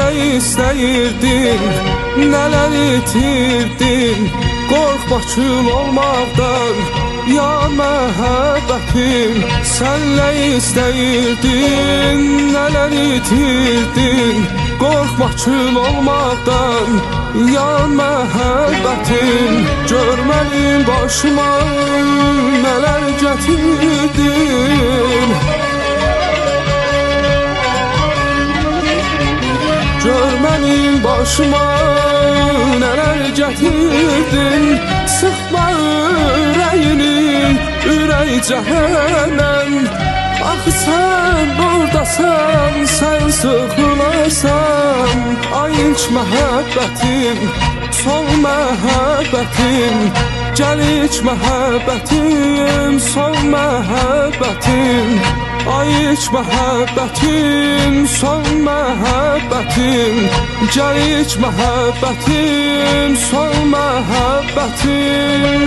nə istəyirdin, nələr itirdin, qorxma kül olmaqdan. Ya məhəbbətim, sən nə istəyirdin, nələr itirdin, qorxma kül olmaqdan. Ya məhəbbətim, görmədim başıma nələr gətirdin. Görmədim başıma nələr gətirdin. Sıxma ürəyini, ürək cəhənnəm. Axı sən buradasan, sən sıxılasan. Ay ilk məhəbbətim, son məhəbbətim, gəl ilk məhəbbətim, son məhəbbətim. Ay ilk məhəbbətim, son məhəbbətim, gəl ilk məhəbbətim, son məhəbbətim.